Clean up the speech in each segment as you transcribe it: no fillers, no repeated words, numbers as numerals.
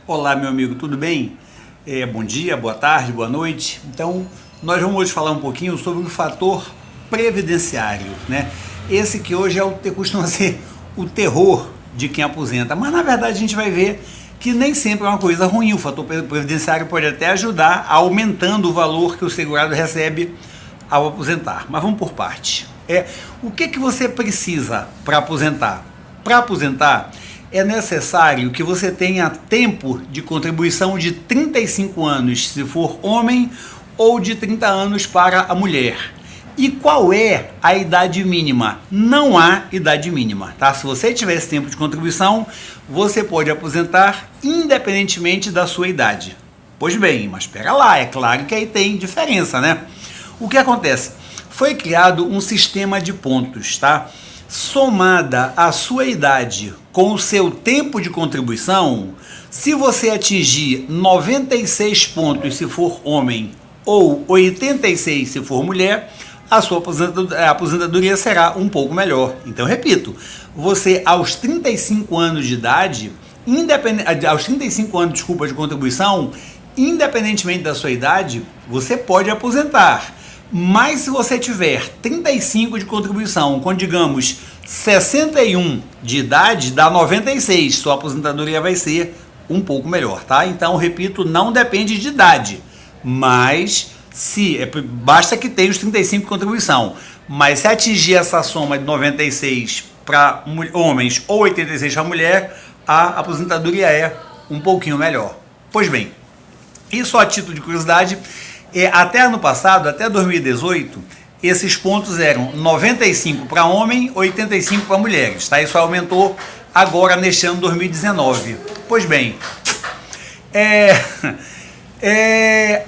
Olá, meu amigo, tudo bem? Bom dia, boa tarde, boa noite. Então, nós vamos hoje falar um pouquinho sobre o fator previdenciário, né? Esse que hoje costuma ser o terror de quem aposenta, mas na verdade a gente vai ver que nem sempre é uma coisa ruim. O fator previdenciário pode até ajudar aumentando o valor que o segurado recebe ao aposentar. Mas vamos por parte. O que você precisa para aposentar? Para aposentar, é necessário que você tenha tempo de contribuição de 35 anos, se for homem, ou de 30 anos para a mulher. E qual é a idade mínima? Não há idade mínima, tá? Se você tiver esse tempo de contribuição, você pode aposentar independentemente da sua idade. Pois bem, mas espera lá, é claro que aí tem diferença, né? O que acontece? Foi criado um sistema de pontos, tá? Somada a sua idade com o seu tempo de contribuição, se você atingir 96 pontos se for homem ou 86 se for mulher, a sua aposentadoria será um pouco melhor. Então, repito, você aos 35 anos de idade, aos 35 anos, de contribuição, independentemente da sua idade, você pode aposentar. Mas se você tiver 35 de contribuição, com digamos 61 de idade, dá 96, sua aposentadoria vai ser um pouco melhor, tá? Então, repito, não depende de idade, mas basta que tenha os 35 de contribuição. Mas se atingir essa soma de 96 para homens ou 86 para mulher, a aposentadoria é um pouquinho melhor. Pois bem, e só a título de curiosidade, até ano passado, até 2018, esses pontos eram 95 para homem, 85 para mulheres, tá? Isso aumentou agora neste ano 2019. Pois bem,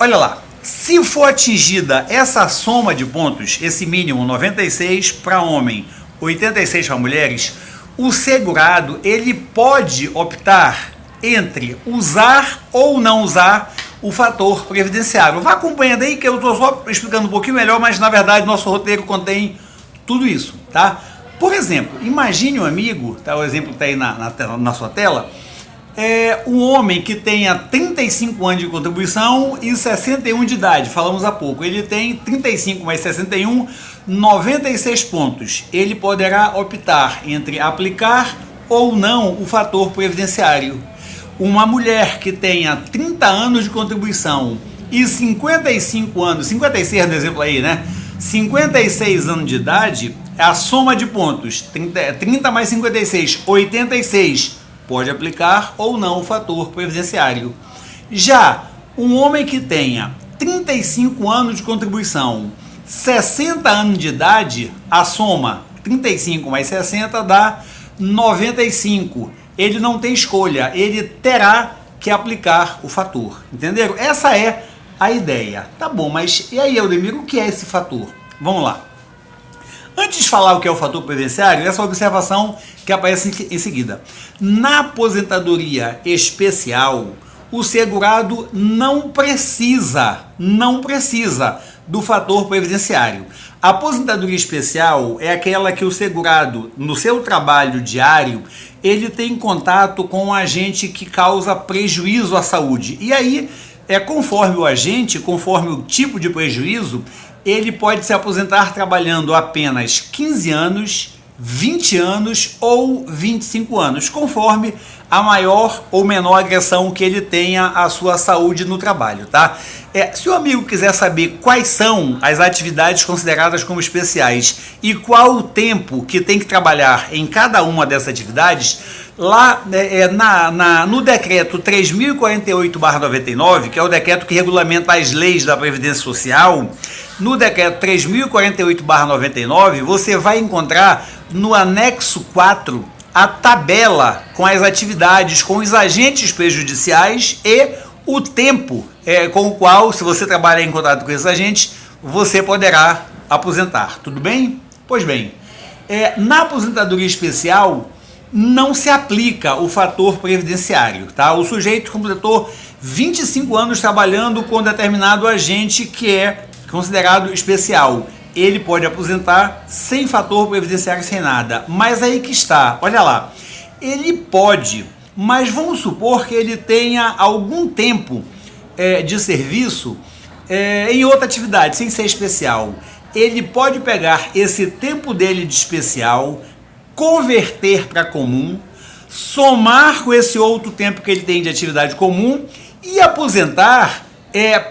olha lá, se for atingida essa soma de pontos, esse mínimo 96 para homem, 86 para mulheres, o segurado ele pode optar entre usar ou não usar o fator previdenciário. Vá acompanhando aí que eu estou só explicando um pouquinho melhor, mas na verdade nosso roteiro contém tudo isso, tá? Por exemplo, imagine um amigo, tá? O exemplo está aí na sua tela, um homem que tenha 35 anos de contribuição e 61 de idade, falamos há pouco. Ele tem 35 mais 61, 96 pontos. Ele poderá optar entre aplicar ou não o fator previdenciário. Uma mulher que tenha 30 anos de contribuição e 55 anos, 56 no exemplo aí, né? 56 anos de idade, a soma de pontos, 30 mais 56, 86, pode aplicar ou não o fator previdenciário. Já um homem que tenha 35 anos de contribuição, 60 anos de idade, a soma 35 mais 60 dá 95. Ele não tem escolha, ele terá que aplicar o fator, entenderam? Essa é a ideia. Tá bom, mas e aí, Eudemiro, o que é esse fator? Vamos lá. Antes de falar o que é o fator previdenciário, essa observação que aparece em seguida. Na aposentadoria especial, o segurado não precisa do fator previdenciário. A aposentadoria especial é aquela que o segurado, no seu trabalho diário, ele tem contato com um agente que causa prejuízo à saúde. E aí, conforme o agente, conforme o tipo de prejuízo, ele pode se aposentar trabalhando apenas 15 anos, 20 anos ou 25 anos, conforme a maior ou menor agressão que ele tenha à sua saúde no trabalho, tá? Se o amigo quiser saber quais são as atividades consideradas como especiais e qual o tempo que tem que trabalhar em cada uma dessas atividades, lá no decreto 3048/99, que é o decreto que regulamenta as leis da Previdência Social, no decreto 3048/99, você vai encontrar no anexo 4 a tabela com as atividades, com os agentes prejudiciais e o tempo com o qual, se você trabalhar em contato com esses agentes, você poderá aposentar. Tudo bem? Pois bem, na aposentadoria especial não se aplica o fator previdenciário, tá? O sujeito completou 25 anos trabalhando com determinado agente que é considerado especial. Ele pode aposentar sem fator previdenciário, sem nada. Mas aí que está, olha lá, ele pode mas vamos supor que ele tenha algum tempo de serviço em outra atividade, sem ser especial. Ele pode pegar esse tempo dele de especial, converter para comum, somar com esse outro tempo que ele tem de atividade comum e aposentar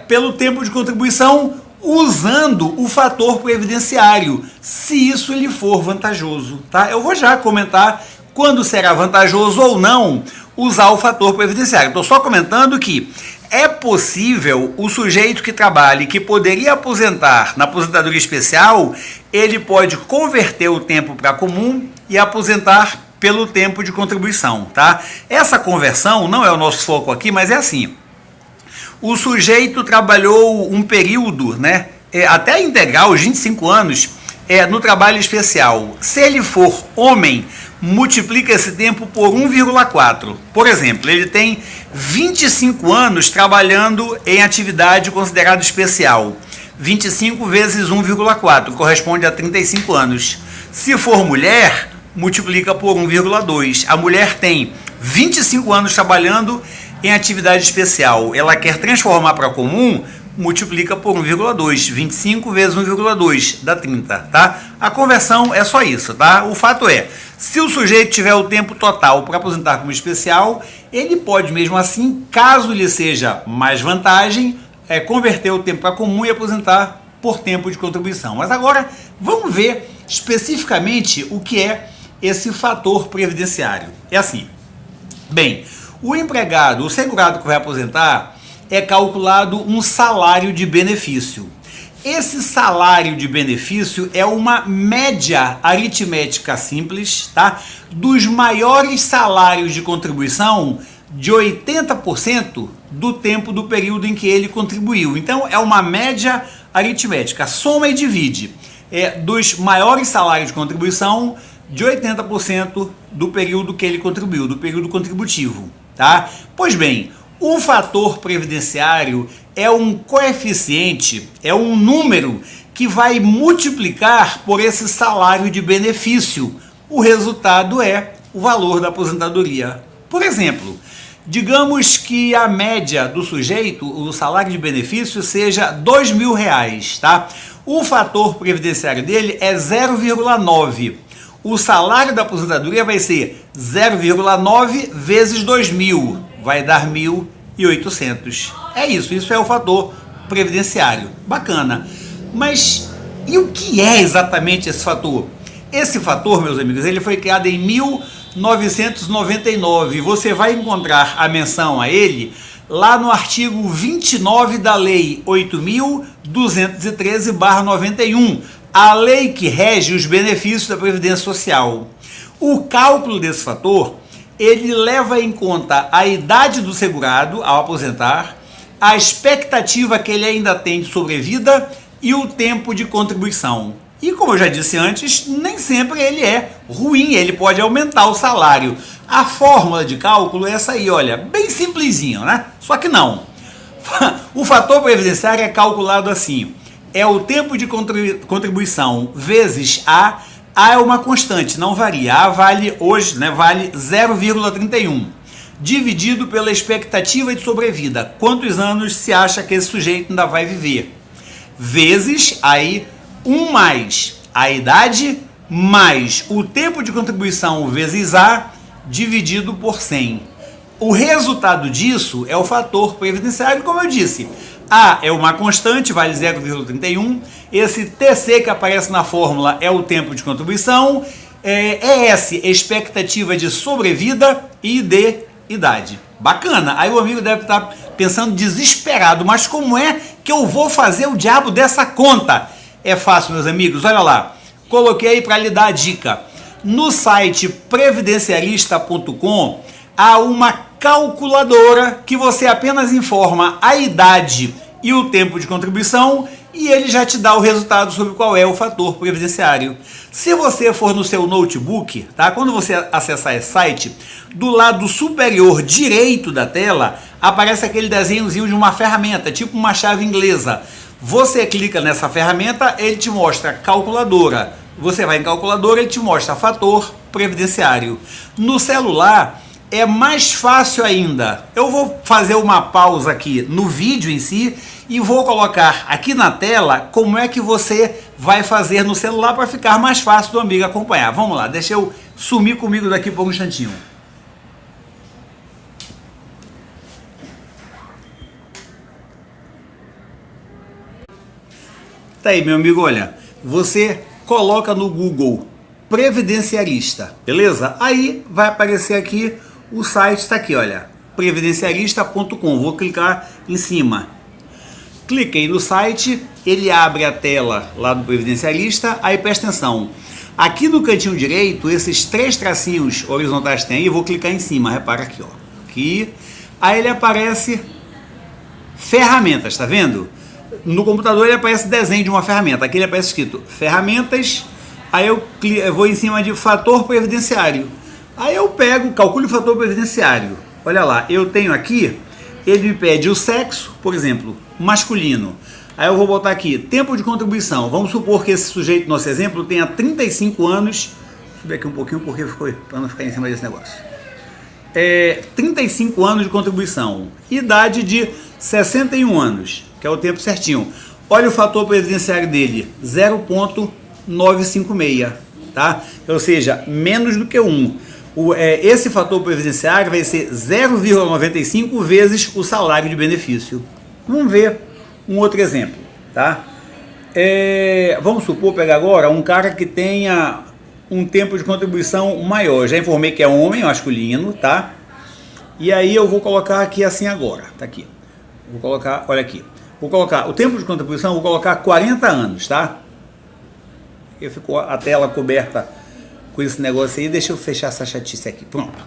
pelo tempo de contribuição usando o fator previdenciário, se isso lhe for vantajoso, tá? Eu vou já comentar quando será vantajoso ou não usar o fator previdenciário. Estou só comentando que é possível o sujeito que trabalhe, que poderia aposentar na aposentadoria especial, ele pode converter o tempo para comum e aposentar pelo tempo de contribuição, tá? Essa conversão não é o nosso foco aqui, mas é assim. O sujeito trabalhou um período, né, até integral, os 25 anos, no trabalho especial. Se ele for homem, multiplica esse tempo por 1,4. Por exemplo, ele tem 25 anos trabalhando em atividade considerada especial. 25 vezes 1,4 corresponde a 35 anos. Se for mulher, multiplica por 1,2. A mulher tem 25 anos trabalhando em atividade especial. Ela quer transformar para comum, multiplica por 1,2. 25 vezes 1,2 dá 30, tá? A conversão é só isso, tá? O fato é, se o sujeito tiver o tempo total para aposentar como especial, ele pode mesmo assim, caso lhe seja mais vantagem, converter o tempo para comum e aposentar por tempo de contribuição. Mas agora vamos ver especificamente o que é esse fator previdenciário. É assim, bem, o empregado, o segurado que vai aposentar, é calculado um salário de benefício. Esse salário de benefício é uma média aritmética simples, tá? Dos maiores salários de contribuição de 80% do tempo do período em que ele contribuiu. Então é uma média aritmética, soma e divide. Dos maiores salários de contribuição de 80% do período que ele contribuiu, do período contributivo, tá? Pois bem, o fator previdenciário é um coeficiente, é um número que vai multiplicar por esse salário de benefício. O resultado é o valor da aposentadoria. Por exemplo, digamos que a média do sujeito, o salário de benefício, seja R$2.000, tá? O fator previdenciário dele é 0,9. O salário da aposentadoria vai ser 0,9 vezes 2.000, vai dar 1.800. É isso é o fator previdenciário. Bacana. Mas e o que é exatamente esse fator? Esse fator, meus amigos, ele foi criado em 1999. Você vai encontrar a menção a ele lá no artigo 29 da Lei 8.213/91, a lei que rege os benefícios da Previdência Social. O cálculo desse fator, ele leva em conta a idade do segurado ao aposentar, a expectativa que ele ainda tem de sobrevida e o tempo de contribuição. E como eu já disse antes, nem sempre ele é ruim, ele pode aumentar o salário. A fórmula de cálculo é essa aí, olha, bem simplesinho, né? Só que não. O fator previdenciário é calculado assim, é o tempo de contribuição vezes A é uma constante, não varia. A vale hoje, né, vale 0,31, dividido pela expectativa de sobrevida. Quantos anos se acha que esse sujeito ainda vai viver? Vezes, aí, 1 mais a idade, mais o tempo de contribuição vezes A, dividido por 100. O resultado disso é o fator previdenciário, como eu disse. A é uma constante, vale 0,31. Esse TC que aparece na fórmula é o tempo de contribuição. ES, expectativa de sobrevida, e ID, idade. Bacana. Aí o amigo deve estar pensando desesperado, mas como é que eu vou fazer o diabo dessa conta? É fácil, meus amigos, olha lá. Coloquei aí para lhe dar a dica. No site previdenciarista.com há uma calculadora que você apenas informa a idade e o tempo de contribuição e ele já te dá o resultado sobre qual é o fator previdenciário. Se você for no seu notebook, tá? Quando você acessar esse site, do lado superior direito da tela aparece aquele desenhozinho de uma ferramenta, tipo uma chave inglesa. Você clica nessa ferramenta, ele te mostra calculadora. Você vai em calculadora, ele te mostra fator previdenciário. No celular é mais fácil ainda. Eu vou fazer uma pausa aqui no vídeo em si e vou colocar aqui na tela como é que você vai fazer no celular para ficar mais fácil do amigo acompanhar. Vamos lá, deixa eu sumir comigo daqui por um instantinho. Tá aí, meu amigo, olha, você coloca no Google previdenciarista, beleza? Aí vai aparecer aqui o site, está aqui, olha, previdenciarista.com. Vou clicar em cima. Cliquei no site, ele abre a tela lá do previdenciarista. Aí presta atenção, aqui no cantinho direito, esses 3 tracinhos horizontais tem aí, eu vou clicar em cima, repara aqui, ó, aqui. Aí ele aparece ferramentas, tá vendo? No computador ele aparece desenho de uma ferramenta, aqui ele aparece escrito ferramentas. Aí eu vou em cima de fator previdenciário. Aí eu pego, calculo o fator previdenciário. Olha lá, eu tenho aqui, ele me pede o sexo, por exemplo, masculino. Aí eu vou botar aqui, tempo de contribuição. Vamos supor que esse sujeito, nosso exemplo, tenha 35 anos. Deixa eu ver aqui um pouquinho, porque ficou, para não ficar em cima desse negócio. 35 anos de contribuição. Idade de 61 anos, que é o tempo certinho. Olha o fator previdenciário dele, 0,956, tá? Ou seja, menos do que 1. Esse fator previdenciário vai ser 0,95 vezes o salário de benefício. Vamos ver um outro exemplo, tá? Vamos supor, pegar agora um cara que tenha um tempo de contribuição maior. Já informei que é homem, masculino, tá? E aí eu vou colocar aqui assim agora, tá aqui. Vou colocar, olha aqui. Vou colocar o tempo de contribuição, vou colocar 40 anos, tá? E ficou a tela coberta com esse negócio aí. Deixa eu fechar essa chatice aqui. Pronto.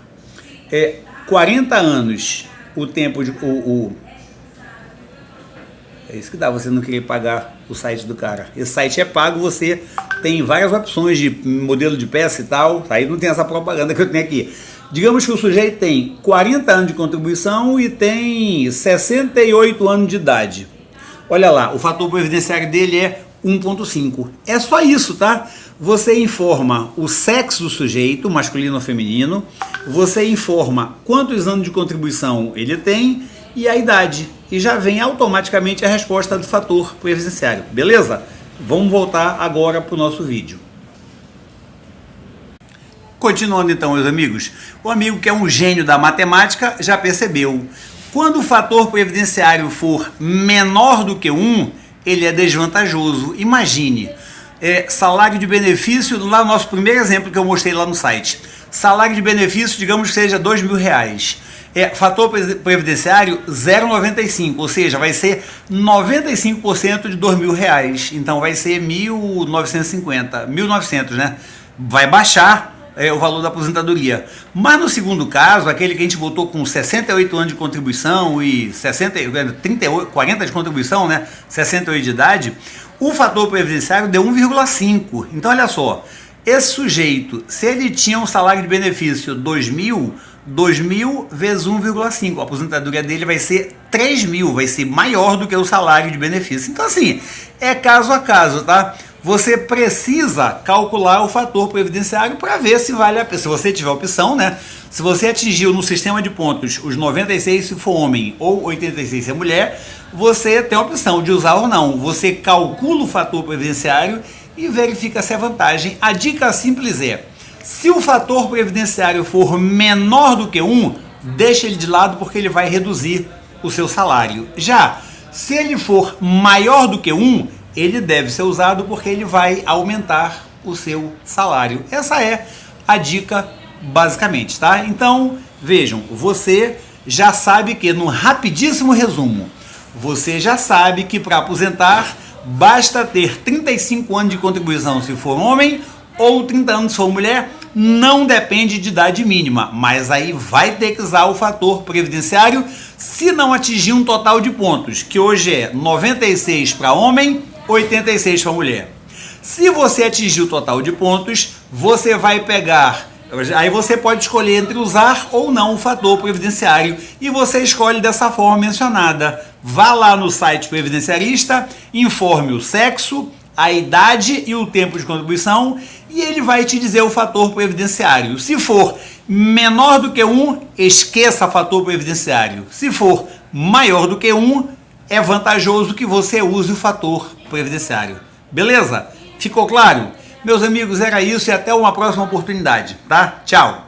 40 anos o tempo de... É isso que dá, você não querer pagar o site do cara. Esse site é pago, você tem várias opções de modelo de peça e tal. Aí não tem essa propaganda que eu tenho aqui. Digamos que o sujeito tem 40 anos de contribuição e tem 68 anos de idade. Olha lá, o fator previdenciário dele é 1,5. É só isso, tá? Você informa o sexo do sujeito, masculino ou feminino. Você informa quantos anos de contribuição ele tem e a idade. E já vem automaticamente a resposta do fator previdenciário. Beleza? Vamos voltar agora para o nosso vídeo. Continuando então, meus amigos, o amigo que é um gênio da matemática já percebeu. Quando o fator previdenciário for menor do que 1, ele é desvantajoso. Imagine, salário de benefício, lá no nosso primeiro exemplo que eu mostrei lá no site. Salário de benefício, digamos que seja R$2.000. Fator previdenciário 0,95, ou seja, vai ser 95% de R$2.000. Então vai ser 1.950, 1.900, né? Vai baixar o valor da aposentadoria. Mas no segundo caso, aquele que a gente botou com 68 anos de contribuição e 40 de contribuição, né? 68 de idade, o fator previdenciário deu 1,5. Então olha só, esse sujeito, se ele tinha um salário de benefício 2.000 vezes 1,5, a aposentadoria dele vai ser 3.000, vai ser maior do que o salário de benefício. Então assim, é caso a caso, tá? Você precisa calcular o fator previdenciário para ver se vale a pena. Se você tiver opção, né? Se você atingiu no sistema de pontos os 96 se for homem ou 86 se é mulher, você tem a opção de usar ou não. Você calcula o fator previdenciário e verifica se é vantagem. A dica simples é: se o fator previdenciário for menor do que 1, deixa ele de lado porque ele vai reduzir o seu salário. Já se ele for maior do que 1, ele deve ser usado porque ele vai aumentar o seu salário. Essa é a dica basicamente, tá? Então, vejam, você já sabe que, no rapidíssimo resumo, você já sabe que para aposentar basta ter 35 anos de contribuição se for homem ou 30 anos se for mulher. Não depende de idade mínima, mas aí vai ter que usar o fator previdenciário se não atingir um total de pontos, que hoje é 96 para homem, 86 para mulher. Se você atingir o total de pontos, você vai pegar, aí você pode escolher entre usar ou não o fator previdenciário, e você escolhe dessa forma mencionada. Vá lá no site previdenciarista, informe o sexo, a idade e o tempo de contribuição e ele vai te dizer o fator previdenciário. Se for menor do que 1, esqueça fator previdenciário. Se for maior do que 1, é vantajoso que você use o fator previdenciário. Beleza? Ficou claro? Meus amigos, era isso e até uma próxima oportunidade, tá? Tchau!